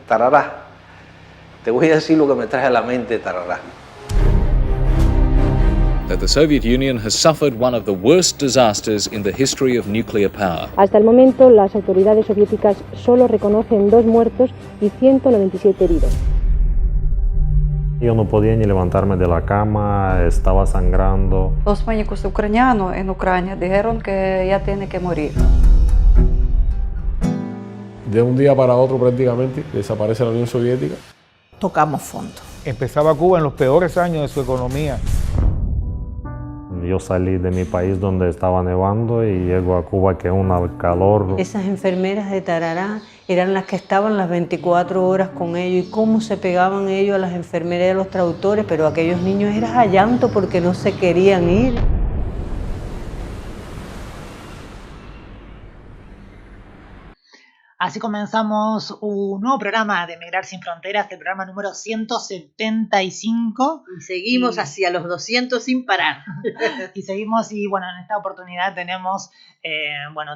Tarará. Te voy a decir lo que me trae a la mente Tarará. That the Soviet Union has suffered one of the worst disasters in the history of nuclear power. Hasta el momento, las autoridades soviéticas solo reconocen 2 muertos y 197 heridos. Yo no podía ni levantarme de la cama, estaba sangrando. Los médicos ucranianos en Ucrania dijeron que ya tiene que morir. De un día para otro prácticamente desaparece la Unión Soviética. Tocamos fondo. Empezaba Cuba en los peores años de su economía. Yo salí de mi país donde estaba nevando y llego a Cuba que es un calor. Esas enfermeras de Tarará eran las que estaban las 24 horas con ellos y cómo se pegaban ellos a las enfermeras y a los traductores, pero aquellos niños eran a llanto porque no se querían ir. Así comenzamos un nuevo programa de Emigrar Sin Fronteras, el programa número 175. Y seguimos hacia los 200 sin parar. Y seguimos, y bueno, en esta oportunidad tenemos,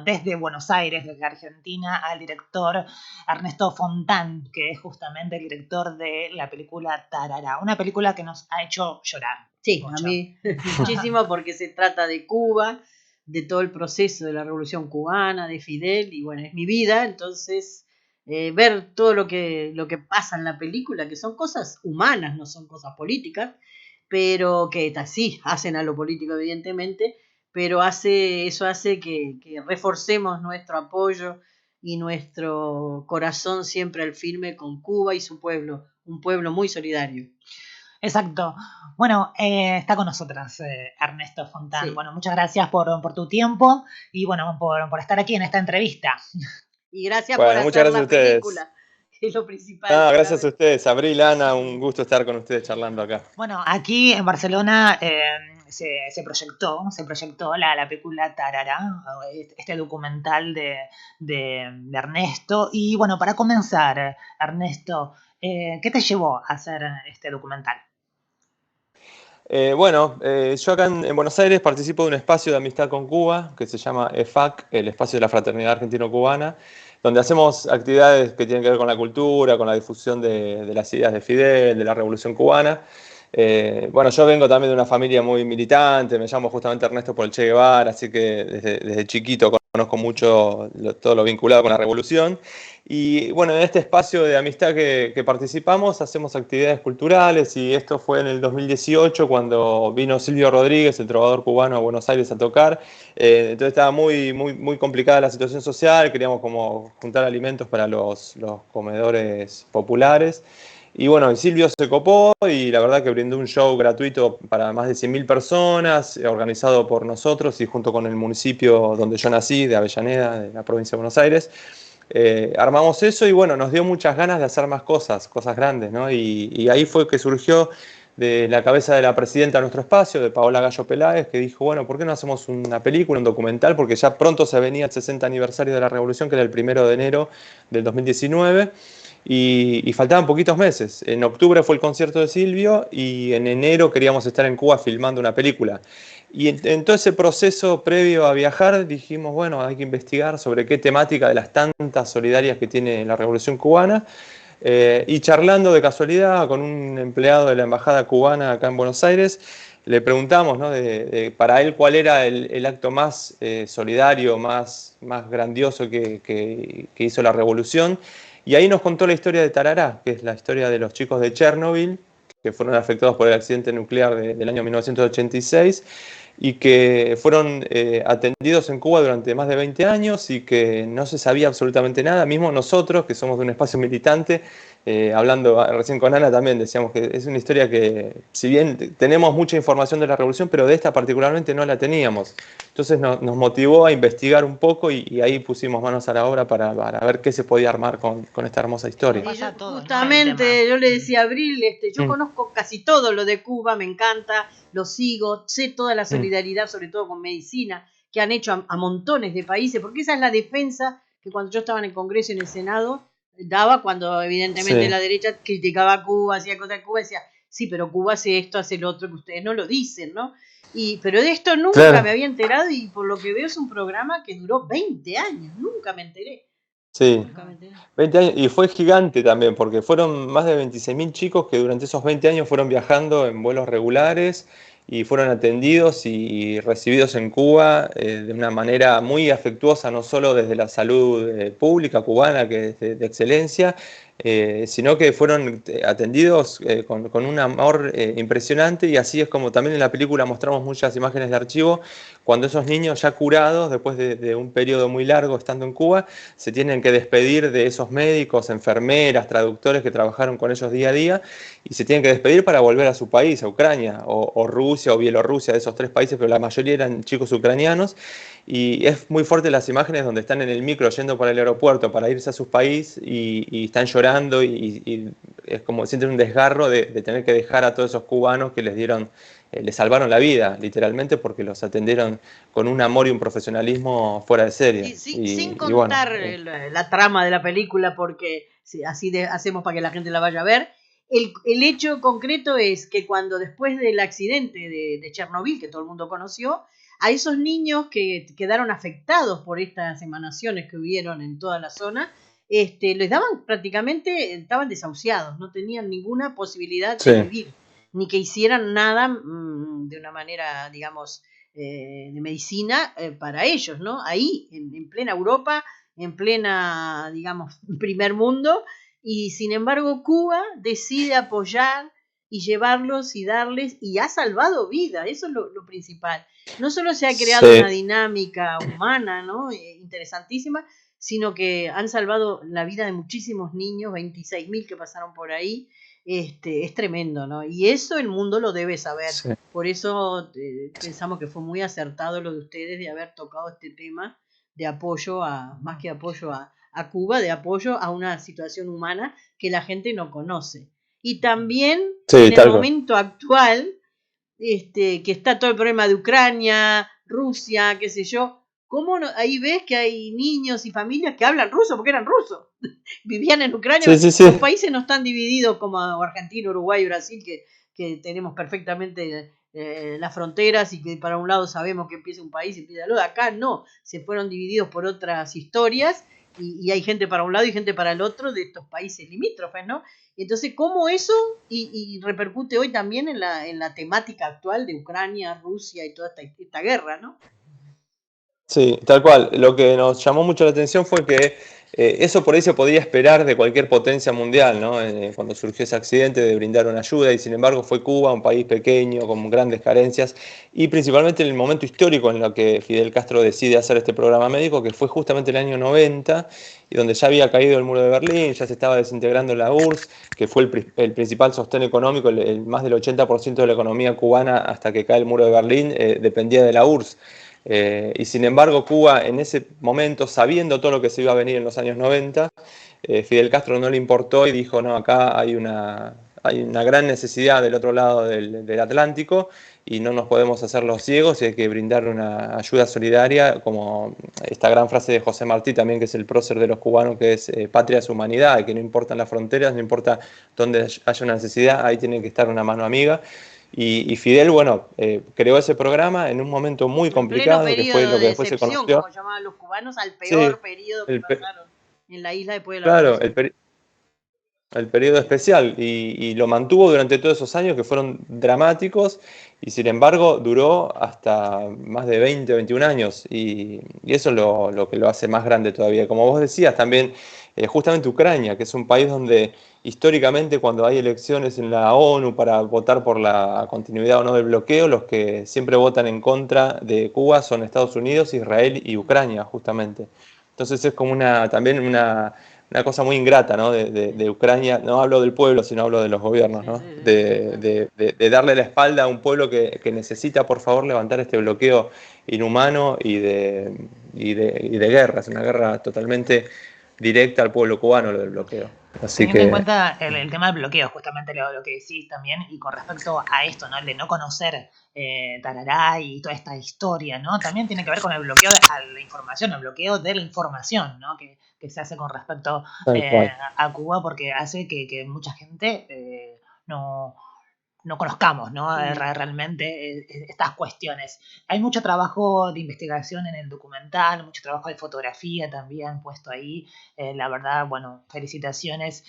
desde Buenos Aires, desde Argentina, al director Ernesto Fontán, que es justamente el director de la película Tarará, una película que nos ha hecho llorar. Sí, mucho. A mí muchísimo, porque se trata de Cuba, de todo el proceso de la Revolución Cubana, de Fidel, y bueno, es mi vida, entonces ver todo lo que pasa en la película, que son cosas humanas, no son cosas políticas, pero que sí, hacen a lo político evidentemente, pero eso hace que reforcemos nuestro apoyo y nuestro corazón siempre al firme con Cuba y su pueblo, un pueblo muy solidario. Exacto. Bueno, está con nosotras Ernesto Fontán. Sí. Bueno, muchas gracias por tu tiempo y bueno, por estar aquí en esta entrevista. Y gracias Bueno, por muchas hacer gracias a la ustedes. película, que es lo principal. Gracias a ustedes. Abril, Ana, un gusto estar con ustedes charlando acá. Bueno, aquí en Barcelona se proyectó la película Tarará, este documental de Ernesto. Y bueno, para comenzar, Ernesto, ¿qué te llevó a hacer este documental? Yo acá en Buenos Aires participo de un espacio de amistad con Cuba que se llama EFAC, el Espacio de la Fraternidad Argentino-Cubana, donde hacemos actividades que tienen que ver con la cultura, con la difusión de las ideas de Fidel, de la Revolución Cubana. Yo vengo también de una familia muy militante, me llamo justamente Ernesto por el Che Guevara, así que desde chiquito conozco mucho todo lo vinculado con la revolución. Y bueno, en este espacio de amistad que participamos hacemos actividades culturales, y esto fue en el 2018 cuando vino Silvio Rodríguez, el trovador cubano, a Buenos Aires a tocar. Entonces estaba muy complicada la situación social, queríamos como juntar alimentos para los comedores populares. Y bueno, Silvio se copó y la verdad que brindó un show gratuito para más de 100.000 personas, organizado por nosotros y junto con el municipio donde yo nací, de Avellaneda, de la provincia de Buenos Aires. Armamos eso y bueno, nos dio muchas ganas de hacer más cosas grandes, ¿no? Y ahí fue que surgió de la cabeza de la presidenta de nuestro espacio, de Paola Gallo Peláez, que dijo, bueno, ¿por qué no hacemos una película, un documental? Porque ya pronto se venía el 60 aniversario de la Revolución, que era el 1 de enero del 2019. Y faltaban poquitos meses. En octubre fue el concierto de Silvio y en enero queríamos estar en Cuba filmando una película. Y en todo ese proceso previo a viajar dijimos, bueno, hay que investigar sobre qué temática de las tantas solidarias que tiene la Revolución Cubana. Y charlando de casualidad con un empleado de la Embajada Cubana acá en Buenos Aires, le preguntamos, ¿no? Para él cuál era el acto más solidario, más grandioso que hizo la Revolución. Y ahí nos contó la historia de Tarará, que es la historia de los chicos de Chernobyl, que fueron afectados por el accidente nuclear del año 1986 y que fueron atendidos en Cuba durante más de 20 años y que no se sabía absolutamente nada. Mismo nosotros, que somos de un espacio militante, hablando recién con Ana también, decíamos que es una historia que, si bien tenemos mucha información de la Revolución, pero de esta particularmente no la teníamos. Entonces nos motivó a investigar un poco y ahí pusimos manos a la obra para ver qué se podía armar con esta hermosa historia. Y justamente yo le decía a Abril, yo conozco casi todo lo de Cuba, me encanta, lo sigo, sé toda la solidaridad, sobre todo con medicina, que han hecho a montones de países, porque esa es la defensa que cuando yo estaba en el Congreso y en el Senado daba, cuando evidentemente la derecha criticaba a Cuba, hacía cosas de Cuba, decía, sí, pero Cuba hace esto, hace lo otro, que ustedes no lo dicen, ¿no? Pero de esto nunca me había enterado y por lo que veo es un programa que duró 20 años, nunca me enteré. Sí, 20 años, y fue gigante también, porque fueron más de 26.000 chicos que durante esos 20 años fueron viajando en vuelos regulares y fueron atendidos y recibidos en Cuba de una manera muy afectuosa, no solo desde la salud pública cubana, que es de excelencia, sino que fueron atendidos con un amor impresionante, y así es como también en la película mostramos muchas imágenes de archivo, cuando esos niños ya curados, después de un periodo muy largo estando en Cuba, se tienen que despedir de esos médicos, enfermeras, traductores que trabajaron con ellos día a día, y se tienen que despedir para volver a su país, a Ucrania, o Rusia o Bielorrusia, de esos 3 países, pero la mayoría eran chicos ucranianos, y es muy fuerte las imágenes donde están en el micro yendo para el aeropuerto para irse a su país y están llorando y es como sienten un desgarro de tener que dejar a todos esos cubanos que les dieron, les salvaron la vida, literalmente, porque los atendieron con un amor y un profesionalismo fuera de serie. Sin bueno, contar la trama de la película, porque hacemos para que la gente la vaya a ver. El hecho concreto es que cuando después del accidente de Chernobyl, que todo el mundo conoció, a esos niños que quedaron afectados por estas emanaciones que hubieron en toda la zona, les daban prácticamente, estaban desahuciados, no tenían ninguna posibilidad de vivir, ni que hicieran nada de una manera, digamos, de medicina para ellos, ¿no? Ahí, en plena Europa, en plena, digamos, primer mundo, y sin embargo Cuba decide apoyar y llevarlos y darles, y ha salvado vidas, eso es lo principal. No solo se ha creado una dinámica humana, ¿no? Interesantísima, sino que han salvado la vida de muchísimos niños, 26.000 que pasaron por ahí. Es tremendo, ¿no? Y eso el mundo lo debe saber. Sí. Por eso pensamos que fue muy acertado lo de ustedes de haber tocado este tema de apoyo más que apoyo a Cuba, de apoyo a una situación humana que la gente no conoce. Y también en el momento actual, que está todo el problema de Ucrania, Rusia, qué sé yo, ¿cómo no? Ahí ves que hay niños y familias que hablan ruso porque eran rusos, vivían en Ucrania. Los países no están divididos como Argentina, Uruguay y Brasil, que tenemos perfectamente las fronteras y que para un lado sabemos que empieza un país y empieza el otro. Acá no, se fueron divididos por otras historias y hay gente para un lado y gente para el otro de estos países limítrofes, ¿no? Entonces, ¿cómo eso y repercute hoy también en la temática actual de Ucrania, Rusia y toda esta guerra, ¿no? Sí, tal cual. Lo que nos llamó mucho la atención fue que eso por ahí se podía esperar de cualquier potencia mundial, ¿no? Cuando surgió ese accidente, de brindar una ayuda, y sin embargo fue Cuba, un país pequeño, con grandes carencias, y principalmente en el momento histórico en el que Fidel Castro decide hacer este programa médico, que fue justamente el año 90, y donde ya había caído el muro de Berlín, ya se estaba desintegrando la URSS, que fue el principal sostén económico, más del 80% de la economía cubana hasta que cae el muro de Berlín dependía de la URSS. Y sin embargo Cuba en ese momento, sabiendo todo lo que se iba a venir en los años 90, Fidel Castro no le importó y dijo, no, acá hay una gran necesidad del otro lado del Atlántico y no nos podemos hacer los ciegos y hay que brindar una ayuda solidaria, como esta gran frase de José Martí también, que es el prócer de los cubanos, que es patria es humanidad, que no importan las fronteras, no importa dónde haya una necesidad, ahí tiene que estar una mano amiga. Y Fidel, bueno, creó ese programa en un momento muy complicado, que fue lo que después se conoció. Como llamaban los cubanos, al peor periodo que pasaron en la isla después de la Claro, el periodo especial, y lo mantuvo durante todos esos años que fueron dramáticos, y sin embargo duró hasta más de 20 o 21 años, y eso es lo que lo hace más grande todavía. Como vos decías, también justamente Ucrania, que es un país donde históricamente cuando hay elecciones en la ONU para votar por la continuidad o no del bloqueo, los que siempre votan en contra de Cuba son Estados Unidos, Israel y Ucrania, justamente. Entonces es como también una cosa muy ingrata, ¿no? de Ucrania. No hablo del pueblo, sino hablo de los gobiernos, ¿no? De darle la espalda a un pueblo que necesita, por favor, levantar este bloqueo inhumano y de guerra. Es una guerra totalmente directa al pueblo cubano, lo del bloqueo. Así teniendo en cuenta el tema del bloqueo, justamente lo que decís también, y con respecto a esto, ¿no? El de no conocer Tarará y toda esta historia, ¿no? También tiene que ver con el bloqueo a la información, el bloqueo de la información, ¿no? Que se hace con respecto a Cuba, porque hace que mucha gente no no conozcamos, ¿no? Realmente estas cuestiones. Hay mucho trabajo de investigación en el documental, mucho trabajo de fotografía también puesto ahí. La verdad, bueno, felicitaciones.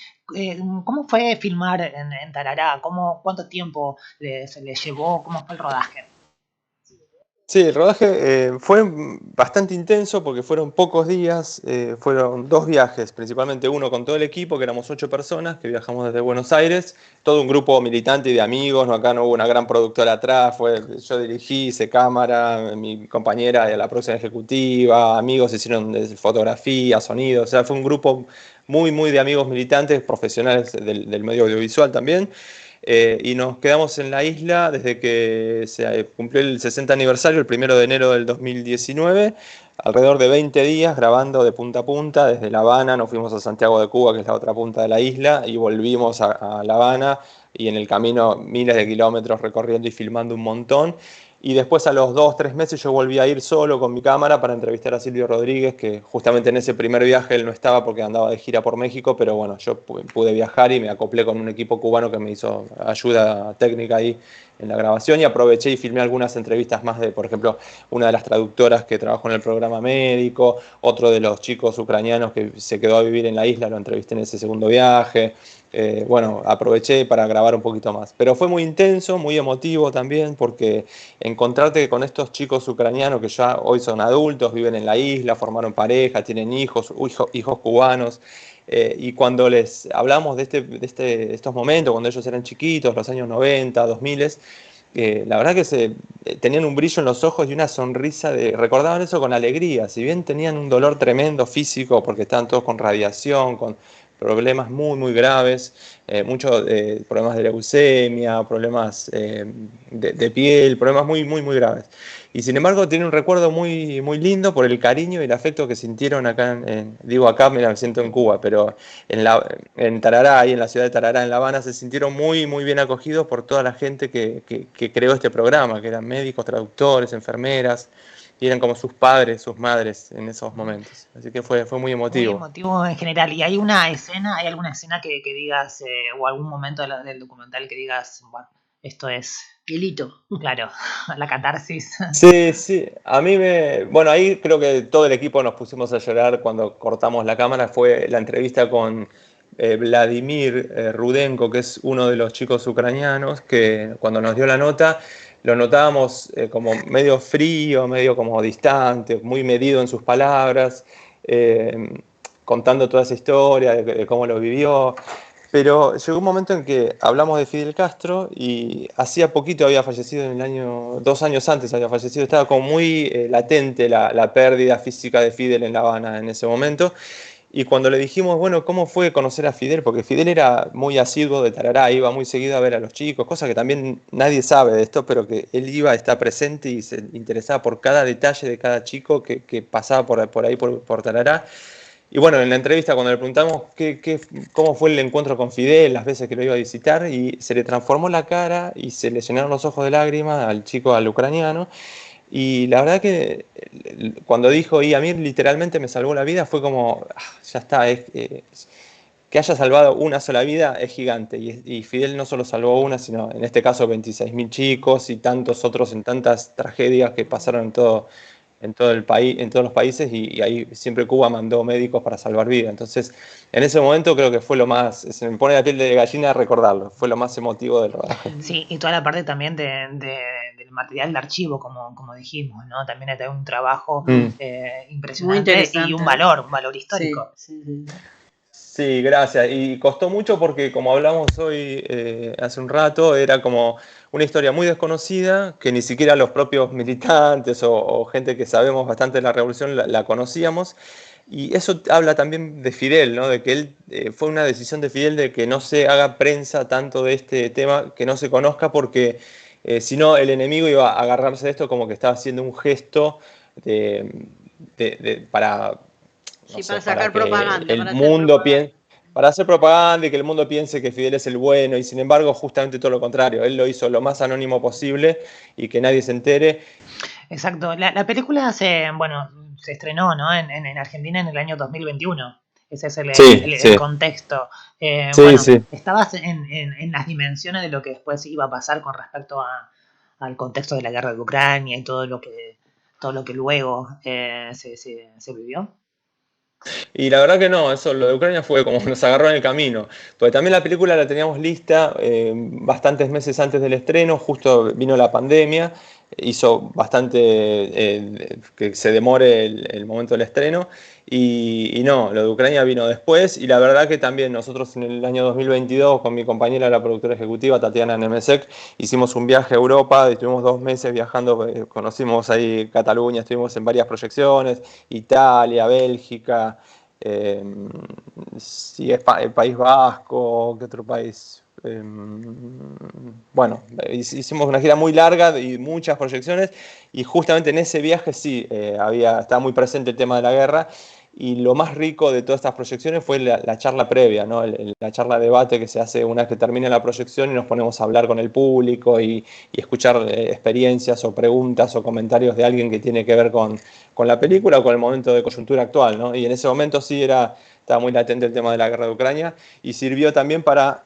¿Cómo fue filmar en Tarará? ¿Cuánto tiempo se les llevó? ¿Cómo fue el rodaje? Sí, el rodaje fue bastante intenso porque fueron pocos días, fueron 2 viajes, principalmente uno con todo el equipo, que éramos 8 personas, que viajamos desde Buenos Aires, todo un grupo militante y de amigos, ¿no? Acá no hubo una gran productora atrás, yo dirigí, hice cámara, mi compañera de la producción ejecutiva, amigos hicieron fotografía, sonido, o sea, fue un grupo muy de amigos militantes, profesionales del medio audiovisual también. Y nos quedamos en la isla desde que se cumplió el 60 aniversario, el 1 de enero del 2019, alrededor de 20 días grabando de punta a punta. Desde La Habana nos fuimos a Santiago de Cuba, que es la otra punta de la isla, y volvimos a La Habana, y en el camino miles de kilómetros recorriendo y filmando un montón. Y después a los 2-3 meses yo volví a ir solo con mi cámara para entrevistar a Silvio Rodríguez, que justamente en ese primer viaje él no estaba porque andaba de gira por México, pero bueno, yo pude viajar y me acoplé con un equipo cubano que me hizo ayuda técnica ahí en la grabación, y aproveché y filmé algunas entrevistas más de, por ejemplo, una de las traductoras que trabajó en el programa médico, otro de los chicos ucranianos que se quedó a vivir en la isla, lo entrevisté en ese segundo viaje. Bueno, aproveché para grabar un poquito más. Pero fue muy intenso, muy emotivo también, porque encontrarte con estos chicos ucranianos que ya hoy son adultos, viven en la isla, formaron pareja, tienen hijos cubanos, y cuando les hablamos de estos momentos, cuando ellos eran chiquitos, los años 90, 2000, la verdad que tenían un brillo en los ojos y una sonrisa, recordaban eso con alegría, si bien tenían un dolor tremendo físico, porque estaban todos con radiación, con problemas muy graves, muchos problemas de leucemia, problemas de piel, problemas muy graves. Y sin embargo tiene un recuerdo muy lindo por el cariño y el afecto que sintieron acá, digo acá, me siento en Cuba, pero en Tarará, y en la ciudad de Tarará, en La Habana, se sintieron muy bien acogidos por toda la gente que creó este programa, que eran médicos, traductores, enfermeras, y eran como sus padres, sus madres en esos momentos. Así que fue muy emotivo. Muy emotivo en general. ¿Y hay alguna escena que digas, o algún momento del documental que digas, bueno, esto es el hito? Claro, la catarsis. Sí, bueno, ahí creo que todo el equipo nos pusimos a llorar cuando cortamos la cámara. Fue la entrevista con Vladimir Rudenko, que es uno de los chicos ucranianos, que cuando nos dio la nota lo notábamos como medio frío, medio como distante, muy medido en sus palabras, contando toda esa historia de cómo lo vivió. Pero llegó un momento en que hablamos de Fidel Castro, y hacía poquito había fallecido, 2 años antes había fallecido, estaba como muy latente la pérdida física de Fidel en La Habana en ese momento. Y cuando le dijimos, bueno, ¿cómo fue conocer a Fidel? Porque Fidel era muy asiduo de Tarará, iba muy seguido a ver a los chicos, cosa que también nadie sabe de esto, pero que él iba a estar presente y se interesaba por cada detalle de cada chico que pasaba por ahí, por Tarará. Y bueno, en la entrevista cuando le preguntamos cómo fue el encuentro con Fidel, las veces que lo iba a visitar, y se le transformó la cara y se le llenaron los ojos de lágrimas al ucraniano. Y la verdad que cuando dijo, y a mí literalmente me salvó la vida, fue como, ya está, que haya salvado una sola vida es gigante. Y Fidel no solo salvó una, sino en este caso 26.000 chicos y tantos otros en tantas tragedias que pasaron en todo el país, en todos los países, y ahí siempre Cuba mandó médicos para salvar vidas. Entonces, en ese momento creo que fue lo más, se me pone la piel de gallina recordarlo, fue lo más emotivo del rodaje. Sí, y toda la parte también del material de archivo, como dijimos, ¿no? También hay un trabajo impresionante y un valor histórico. Sí. Sí, gracias. Y costó mucho porque, como hablamos hoy, hace un rato, era como una historia muy desconocida, que ni siquiera los propios militantes o gente que sabemos bastante de la revolución la conocíamos. Y eso habla también de Fidel, ¿no? De que él fue una decisión de Fidel de que no se haga prensa tanto de este tema, que no se conozca, porque si no el enemigo iba a agarrarse de esto como que estaba haciendo un gesto para... Sí, para sacar propaganda. Para hacer propaganda y que el mundo piense que Fidel es el bueno, y sin embargo justamente todo lo contrario, él lo hizo lo más anónimo posible y que nadie se entere. Exacto, la película se estrenó, ¿no? en Argentina en el año 2021. Ese es el, Sí, el sí, contexto. sí, Bueno, sí. estabas en las dimensiones de lo que después iba a pasar con respecto al contexto de la guerra de Ucrania y todo lo que luego se vivió. Y la verdad que no, eso, lo de Ucrania fue como nos agarró en el camino. Porque también la película la teníamos lista bastantes meses antes del estreno, justo vino la pandemia, hizo bastante que se demore el momento del estreno. Y no, lo de Ucrania vino después. Y la verdad que también nosotros en el año 2022, con mi compañera, la productora ejecutiva, Tatiana Nemesek, hicimos un viaje a Europa, estuvimos 2 meses viajando, conocimos ahí Cataluña, estuvimos en varias proyecciones, Italia, Bélgica. Eh, sí, el País Vasco, ¿qué otro país? Bueno, hicimos una gira muy larga y muchas proyecciones y justamente en ese viaje sí, estaba muy presente el tema de la guerra y lo más rico de todas estas proyecciones fue la charla previa, ¿no? La charla de debate que se hace una vez que termina la proyección y nos ponemos a hablar con el público y escuchar experiencias o preguntas o comentarios de alguien que tiene que ver con la película o con el momento de coyuntura actual, ¿no? Y en ese momento sí estaba muy latente el tema de la guerra de Ucrania y sirvió también para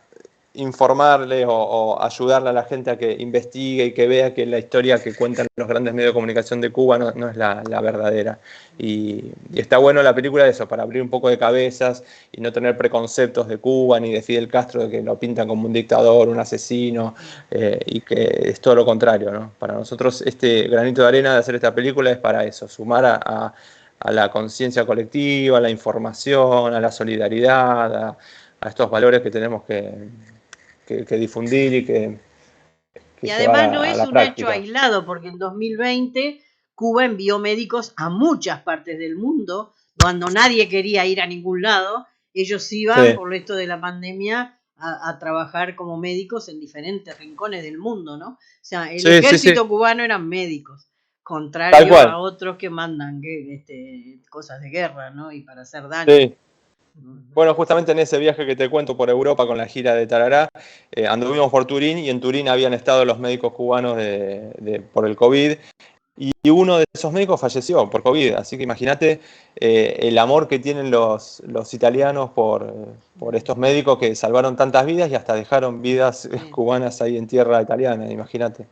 informarle o ayudarle a la gente a que investigue y que vea que la historia que cuentan los grandes medios de comunicación de Cuba no es la verdadera. Y está bueno la película de eso, para abrir un poco de cabezas y no tener preconceptos de Cuba ni de Fidel Castro, de que lo pintan como un dictador, un asesino, y que es todo lo contrario, ¿no? Para nosotros este granito de arena de hacer esta película es para eso, sumar a la conciencia colectiva, a la información, a la solidaridad, a estos valores que tenemos que difundir y que Y llevar además no a es la un hecho práctica. aislado, porque en 2020 Cuba envió médicos a muchas partes del mundo, cuando nadie quería ir a ningún lado, ellos iban Sí, por esto de la pandemia a trabajar como médicos en diferentes rincones del mundo, ¿no? O sea, el sí, sí, sí, ejército cubano eran médicos, tal contrario a cual. otros que mandan cosas de guerra, ¿no? Y para hacer daño. Sí. Bueno, justamente en ese viaje que te cuento por Europa con la gira de Tarará, anduvimos por Turín y en Turín habían estado los médicos cubanos por el COVID. Y uno de esos médicos falleció por COVID, así que imagínate el amor que tienen los italianos por estos médicos que salvaron tantas vidas y hasta dejaron vidas cubanas ahí en tierra italiana, imagínate.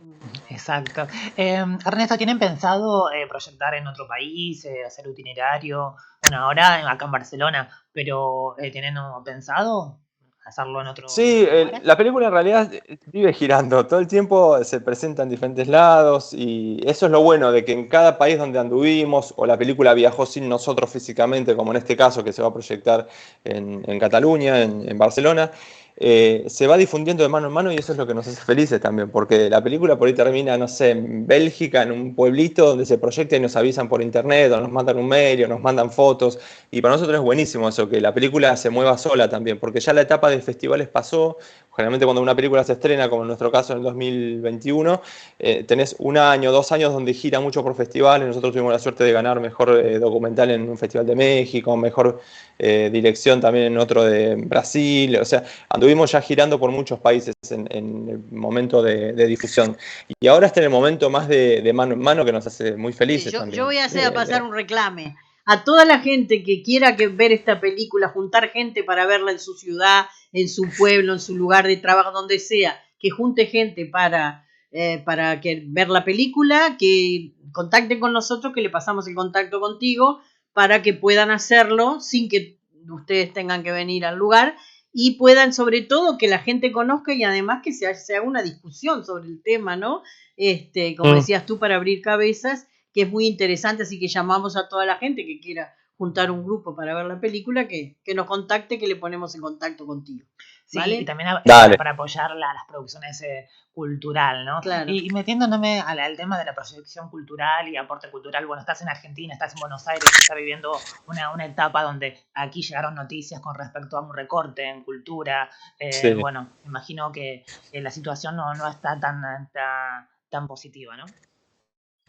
Exacto. Ernesto, ¿tienen pensado proyectar en otro país, hacer itinerario? Bueno, ahora acá en Barcelona, pero ¿tienen pensado hacerlo en otros Sí, lugares? la película en realidad vive girando, todo el tiempo se presenta en diferentes lados y eso es lo bueno de que en cada país donde anduvimos o la película viajó sin nosotros físicamente, como en este caso que se va a proyectar en Cataluña, en Barcelona, se va difundiendo de mano en mano y eso es lo que nos hace felices también, porque la película por ahí termina, no sé, en Bélgica, en un pueblito donde se proyecta y nos avisan por internet o nos mandan un mail o nos mandan fotos. Y para nosotros es buenísimo eso, que la película se mueva sola también, porque ya la etapa de festivales pasó. Generalmente cuando una película se estrena, como en nuestro caso en el 2021, tenés 1 año, 2 años donde gira mucho por festivales. Nosotros tuvimos la suerte de ganar mejor documental en un festival de México, mejor dirección también en otro de Brasil. O sea, anduvimos ya girando por muchos países en el momento de difusión. Y ahora está en el momento más de mano en mano que nos hace muy felices Yo también. voy a hacer a pasar un reclame a toda la gente que quiera ver esta película, juntar gente para verla en su ciudad, en su pueblo, en su lugar de trabajo, donde sea, que junte gente para ver la película, que contacten con nosotros, que le pasamos el contacto contigo para que puedan hacerlo sin que ustedes tengan que venir al lugar y puedan, sobre todo, que la gente conozca y además que se haga una discusión sobre el tema, ¿no? Como decías tú, para abrir cabezas, que es muy interesante, así que llamamos a toda la gente que quiera juntar un grupo para ver la película, que nos contacte, que le ponemos en contacto contigo. Sí, ¿vale? y también Dale. para apoyar las producciones cultural, ¿no? Claro. Y metiéndome al tema de la proyección cultural y aporte cultural, bueno, estás en Argentina, estás en Buenos Aires, estás viviendo una etapa donde aquí llegaron noticias con respecto a un recorte en cultura. Sí. Bueno, imagino que la situación no está tan positiva, ¿no?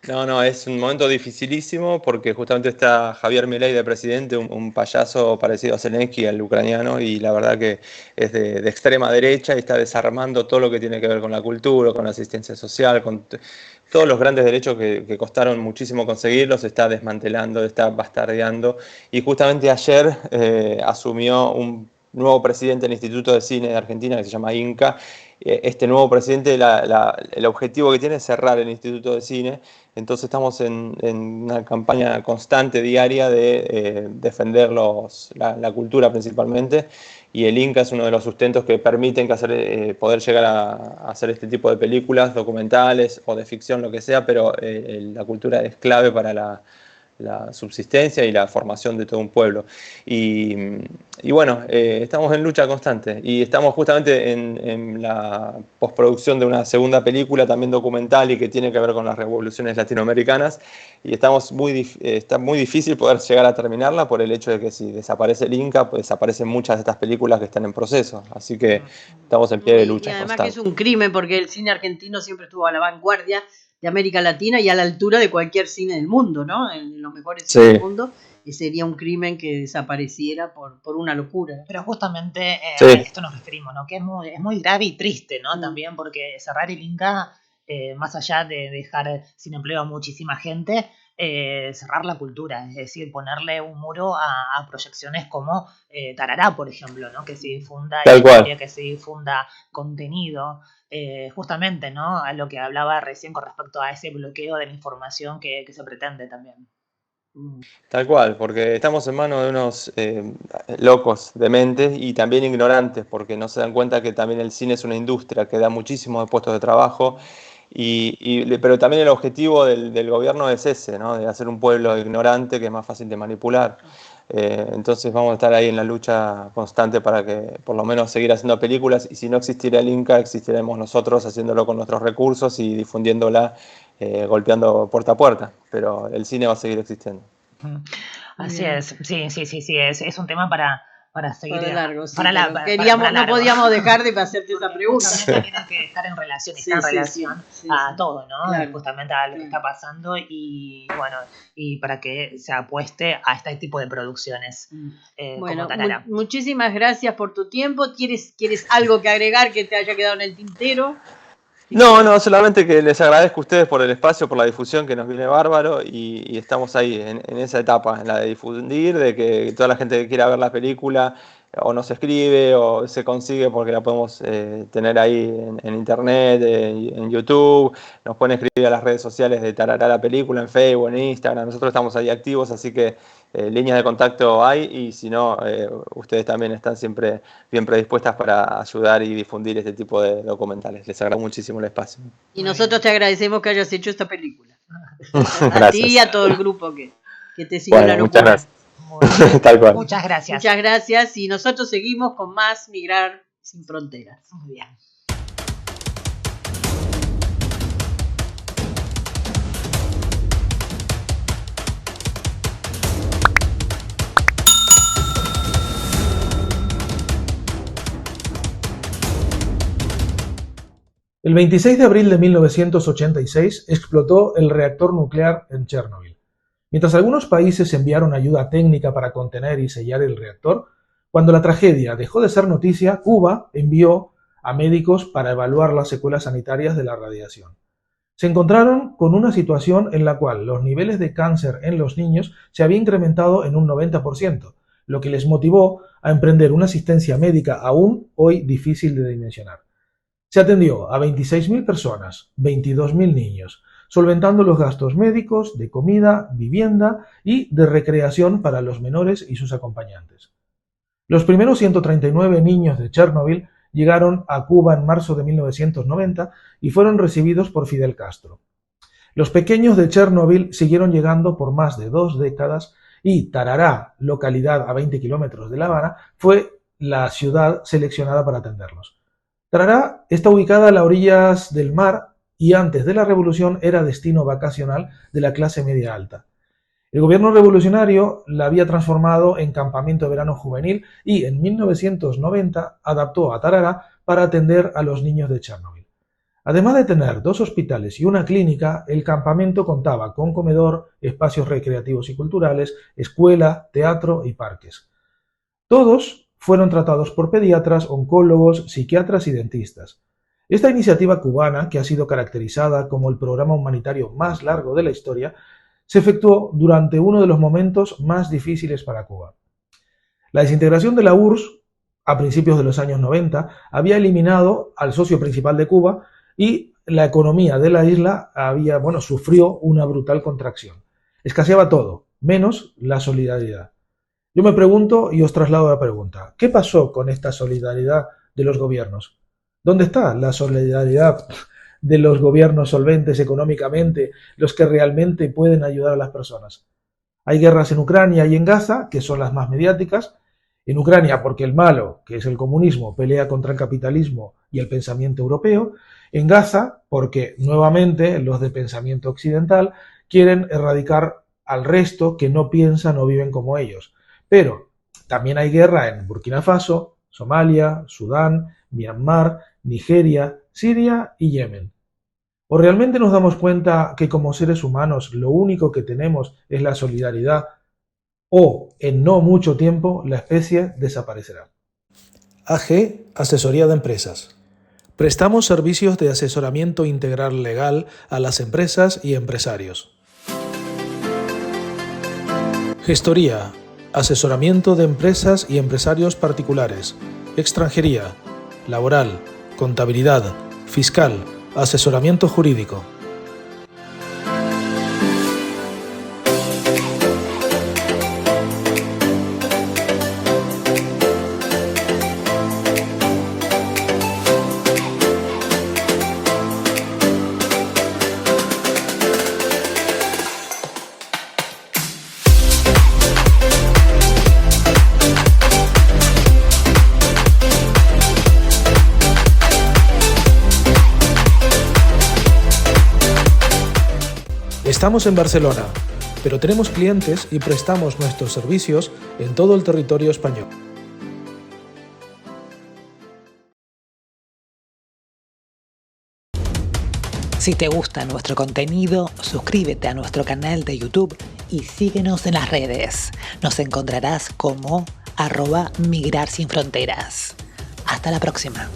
No, es un momento dificilísimo porque justamente está Javier Milei de presidente, un payaso parecido a Zelensky, el ucraniano, y la verdad que es de extrema derecha y está desarmando todo lo que tiene que ver con la cultura, con la asistencia social, con todos los grandes derechos que costaron muchísimo conseguirlos, está desmantelando, está bastardeando. Y justamente ayer asumió un nuevo presidente del Instituto de Cine de Argentina que se llama INCA. Este nuevo presidente, el objetivo que tiene es cerrar el Instituto de Cine. Entonces estamos en una campaña constante, diaria, de defender la cultura principalmente, y el INCA es uno de los sustentos que permiten poder llegar a hacer este tipo de películas, documentales o de ficción, lo que sea, pero la cultura es clave para la subsistencia y la formación de todo un pueblo. Y bueno, estamos en lucha constante y estamos justamente en la postproducción de una segunda película también documental y que tiene que ver con las revoluciones latinoamericanas, y está muy difícil poder llegar a terminarla por el hecho de que si desaparece el Inca, pues desaparecen muchas de estas películas que están en proceso, así que estamos en pie de lucha Y además constante. que es un crimen porque el cine argentino siempre estuvo a la vanguardia de América Latina y a la altura de cualquier cine del mundo, ¿no? En los mejores cines del mundo, y sería un crimen que desapareciera por una locura. Pero justamente Sí. a esto nos referimos, ¿no? Que es muy grave y triste, ¿no? También porque cerrar el Inca, más allá de dejar sin empleo a muchísima gente, cerrar la cultura, es decir, ponerle un muro a proyecciones como Tarará, por ejemplo, ¿no? Que se difunda Tal historia, cual. que se difunda contenido, justamente, ¿no? A lo que hablaba recién con respecto a ese bloqueo de la información que se pretende también. Tal cual, porque estamos en manos de unos locos, dementes y también ignorantes, porque no se dan cuenta que también el cine es una industria que da muchísimos puestos de trabajo, pero también el objetivo del gobierno es ese, ¿no? De hacer un pueblo ignorante que es más fácil de manipular. Entonces vamos a estar ahí en la lucha constante para que por lo menos seguir haciendo películas, y si no existiera el Inca, existiremos nosotros haciéndolo con nuestros recursos y difundiéndola, golpeando puerta a puerta, pero el cine va a seguir existiendo. Así es, sí, es un tema para seguir Para largo, sí, para la- pero para queríamos, no largo. podíamos dejar de hacerte esa pregunta. Justamente tiene que estar en relación, Sí, está en sí, relación sí, a sí. todo, ¿no? Claro. Justamente a lo que está pasando y bueno, y para que se apueste a este tipo de producciones Bueno, como Tarara. muchísimas gracias por tu tiempo. ¿Quieres algo que agregar que te haya quedado en el tintero? No, solamente que les agradezco a ustedes por el espacio, por la difusión que nos viene bárbaro, y estamos ahí en esa etapa, en la de difundir, de que toda la gente que quiera ver la película o nos escribe o se consigue porque la podemos tener ahí en internet, en YouTube, nos pueden escribir a las redes sociales de Tarará la película, en Facebook, en Instagram, nosotros estamos ahí activos, así que líneas de contacto hay, y si no, ustedes también están siempre bien predispuestas para ayudar y difundir este tipo de documentales. Les agradezco muchísimo el espacio. Y nosotros te agradecemos que hayas hecho esta película. A Gracias. ti y a todo el grupo que te sigue Bueno, la muchas locura. gracias. Tal cual. Muchas gracias. Muchas gracias, y nosotros seguimos con más Migrar sin Fronteras. Muy bien. El 26 de abril de 1986 explotó el reactor nuclear en Chernobyl. Mientras algunos países enviaron ayuda técnica para contener y sellar el reactor, cuando la tragedia dejó de ser noticia, Cuba envió a médicos para evaluar las secuelas sanitarias de la radiación. Se encontraron con una situación en la cual los niveles de cáncer en los niños se había incrementado en un 90%, lo que les motivó a emprender una asistencia médica aún hoy difícil de dimensionar. Se atendió a 26.000 personas, 22.000 niños, solventando los gastos médicos, de comida, vivienda y de recreación para los menores y sus acompañantes. Los primeros 139 niños de Chernobyl llegaron a Cuba en marzo de 1990 y fueron recibidos por Fidel Castro. Los pequeños de Chernobyl siguieron llegando por más de 2 décadas y Tarará, localidad a 20 kilómetros de La Habana, fue la ciudad seleccionada para atenderlos. Tarará está ubicada a las orillas del mar y antes de la revolución era destino vacacional de la clase media alta. El gobierno revolucionario la había transformado en campamento de verano juvenil y en 1990 adaptó a Tarará para atender a los niños de Chernobyl. Además de tener 2 hospitales y una clínica, el campamento contaba con comedor, espacios recreativos y culturales, escuela, teatro y parques. Todos fueron tratados por pediatras, oncólogos, psiquiatras y dentistas. Esta iniciativa cubana, que ha sido caracterizada como el programa humanitario más largo de la historia, se efectuó durante uno de los momentos más difíciles para Cuba. La desintegración de la URSS, a principios de los años 90, había eliminado al socio principal de Cuba y la economía de la isla sufrió una brutal contracción. Escaseaba todo, menos la solidaridad. Yo me pregunto y os traslado la pregunta, ¿qué pasó con esta solidaridad de los gobiernos? ¿Dónde está la solidaridad de los gobiernos solventes económicamente, los que realmente pueden ayudar a las personas? Hay guerras en Ucrania y en Gaza, que son las más mediáticas. En Ucrania porque el malo, que es el comunismo, pelea contra el capitalismo y el pensamiento europeo. En Gaza porque, nuevamente, los de pensamiento occidental quieren erradicar al resto que no piensan o viven como ellos. Pero también hay guerra en Burkina Faso, Somalia, Sudán, Myanmar, Nigeria, Siria y Yemen. ¿O realmente nos damos cuenta que como seres humanos lo único que tenemos es la solidaridad o en no mucho tiempo la especie desaparecerá? AG Asesoría de Empresas. Prestamos servicios de asesoramiento integral legal a las empresas y empresarios. Gestoría. Asesoramiento de empresas y empresarios particulares. Extranjería. Laboral. Contabilidad. Fiscal. Asesoramiento jurídico. Estamos en Barcelona, pero tenemos clientes y prestamos nuestros servicios en todo el territorio español. Si te gusta nuestro contenido, suscríbete a nuestro canal de YouTube y síguenos en las redes. Nos encontrarás como @migrarsinfronteras. Hasta la próxima.